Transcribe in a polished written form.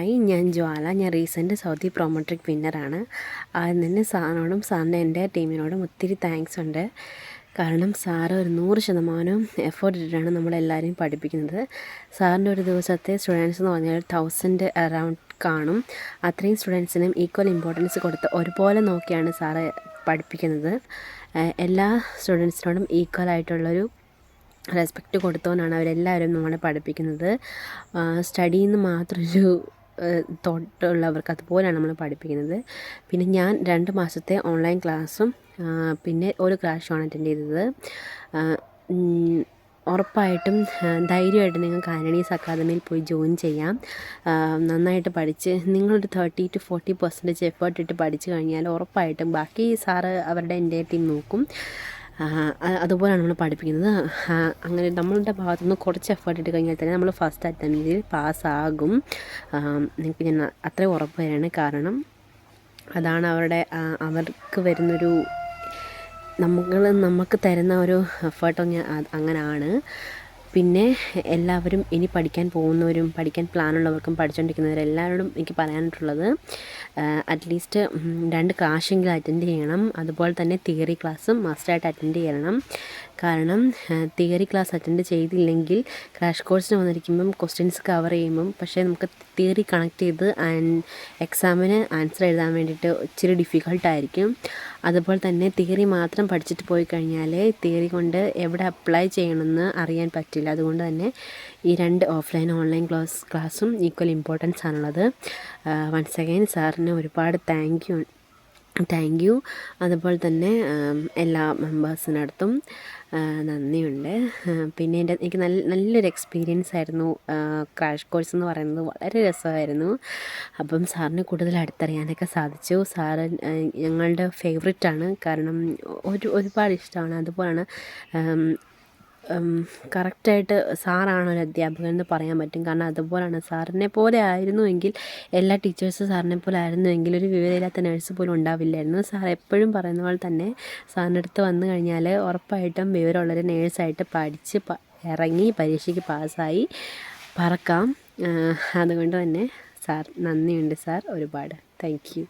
ഞാൻ ജ്വാല. ഞാൻ recent Saudi പ്രോമോട്രിക് വിന്നറാണ്. ആദ്യം തന്നെ സാറിനോടും സാറിൻ്റെ എൻ്റെ ടീമിനോടും ഒത്തിരി താങ്ക്സ് ഉണ്ട്. കാരണം സാറ് ഒരു 100% എഫേർട്ട് ഇട്ടിട്ടാണ് നമ്മളെല്ലാവരെയും പഠിപ്പിക്കുന്നത്. സാറിൻ്റെ ഒരു ദിവസത്തെ സ്റ്റുഡൻസ് എന്ന് പറഞ്ഞാൽ 1000 അറൗണ്ട് കാണും. അത്രയും സ്റ്റുഡൻസിനും ഈക്വൽ ഇമ്പോർട്ടൻസ് കൊടുത്ത് ഒരുപോലെ നോക്കിയാണ് സാറ് പഠിപ്പിക്കുന്നത്. എല്ലാ സ്റ്റുഡൻസിനോടും ഈക്വലായിട്ടുള്ളൊരു റെസ്പെക്റ്റ് കൊടുത്തുകൊണ്ടാണ് അവരെല്ലാവരും നമ്മളെ പഠിപ്പിക്കുന്നത്. സ്റ്റഡിയിൽ നിന്ന് മാത്രമൊരു തോട്ടുള്ളവർക്ക് അതുപോലെയാണ് നമ്മൾ പഠിപ്പിക്കുന്നത്. പിന്നെ ഞാൻ 2 മാസത്തെ ഓൺലൈൻ ക്ലാസ്സും പിന്നെ ഒരു ക്രാഷുമാണ് അറ്റൻഡ് ചെയ്തത്. ഉറപ്പായിട്ടും ധൈര്യമായിട്ട് നിങ്ങൾക്ക് ആനണീസ് അക്കാദമിയിൽ പോയി ജോയിൻ ചെയ്യാം. നന്നായിട്ട് പഠിച്ച് നിങ്ങളൊരു 30 to 40% എഫേർട്ട് ഇട്ട് പഠിച്ചു കഴിഞ്ഞാൽ ഉറപ്പായിട്ടും ബാക്കി സാറ് അവരുടെ എൻ്റെ ടീം നോക്കും. അതുപോലെയാണ് നമ്മൾ പഠിപ്പിക്കുന്നത്. അങ്ങനെ നമ്മളുടെ ഭാഗത്തുനിന്ന് കുറച്ച് എഫേർട്ട് ഇട്ട് കഴിഞ്ഞാൽ തന്നെ നമ്മൾ ഫസ്റ്റ് അറ്റംപ്റ്റിൽ പാസ്സാകും. നിങ്ങൾക്ക് ഞാൻ അത്രയും ഉറപ്പ് തരാണ്. കാരണം അതാണ് അവർക്ക് വരുന്നൊരു നമുക്ക് തരുന്ന ഒരു എഫേർട്ട് അങ്ങനെയാണ്. പിന്നെ എല്ലാവരും ഇനി പഠിക്കാൻ പോകുന്നവരും പഠിക്കാൻ പ്ലാനുള്ളവർക്കും പഠിച്ചുകൊണ്ടിരിക്കുന്നവരെല്ലാവരോടും എനിക്ക് പറയാനായിട്ടുള്ളത് അറ്റ്ലീസ്റ്റ് 2 ക്ലാഷെങ്കിലും അറ്റൻഡ് ചെയ്യണം. അതുപോലെ തന്നെ തിയറി ക്ലാസ്സും മസ്റ്റായിട്ട് അറ്റൻഡ് ചെയ്യണം. കാരണം തിയറി ക്ലാസ് അറ്റൻഡ് ചെയ്തില്ലെങ്കിൽ ക്രാഷ് കോഴ്സിന് വന്നിരിക്കുമ്പം ക്വസ്റ്റ്യൻസ് കവർ ചെയ്യുമ്പം പക്ഷേ നമുക്ക് തിയറി കണക്ട് ചെയ്ത് എക്സാമിന് ആൻസർ എഴുതാൻ വേണ്ടിയിട്ട് ഇച്ചിരി ഡിഫിക്കൾട്ടായിരിക്കും. അതുപോലെ തന്നെ തിയറി മാത്രം പഠിച്ചിട്ട് പോയി കഴിഞ്ഞാൽ തിയറി കൊണ്ട് എവിടെ അപ്ലൈ ചെയ്യണമെന്ന് അറിയാൻ പറ്റില്ല. അതുകൊണ്ട് തന്നെ ഈ 2 ഓഫ്ലൈൻ ഓൺലൈൻ ക്ലാസ്സും ഈക്വൽ ഇമ്പോർട്ടൻസ് ആണുള്ളത്. വൺസ് അഗൈൻ സാറിന് ഒരുപാട് താങ്ക് യു. അതുപോലെ തന്നെ എല്ലാ മെമ്പേഴ്സിനടുത്തും നന്ദിയുണ്ട്. പിന്നെ എനിക്ക് നല്ലൊരു എക്സ്പീരിയൻസ് ആയിരുന്നു. ക്രാഷ് കോഴ്സ് എന്ന് പറയുന്നത് വളരെ രസമായിരുന്നു. അപ്പം സാറിനെ കൂടുതൽ അടുത്തറിയാനൊക്കെ സാധിച്ചു. സാറ് ഞങ്ങളുടെ ഫേവറേറ്റാണ്. കാരണം ഒരുപാട് ഇഷ്ടമാണ്. അതുപോലെയാണ് കറക്റ്റായിട്ട് സാറാണ് ഒരു അധ്യാപകൻ എന്ന് പറയാൻ പറ്റും. കാരണം അതുപോലെയാണ്. സാറിനെ പോലെ ആയിരുന്നുവെങ്കിൽ എല്ലാ ടീച്ചേഴ്സും സാറിനെ പോലെ ആയിരുന്നുവെങ്കിൽ ഒരു വിവരമില്ലാത്ത നഴ്സ് പോലും ഉണ്ടാവില്ലായിരുന്നു. സാർ എപ്പോഴും പറയുന്ന പോലെ തന്നെ സാറിൻ്റെ അടുത്ത് വന്നു കഴിഞ്ഞാൽ ഉറപ്പായിട്ടും വിവരമുള്ളൊരു നേഴ്സായിട്ട് പഠിച്ച് ഇറങ്ങി പരീക്ഷയ്ക്ക് പാസ്സായി പറക്കാം. അതുകൊണ്ട് തന്നെ സാർ നന്ദിയുണ്ട് സാർ ഒരുപാട്. Thank you.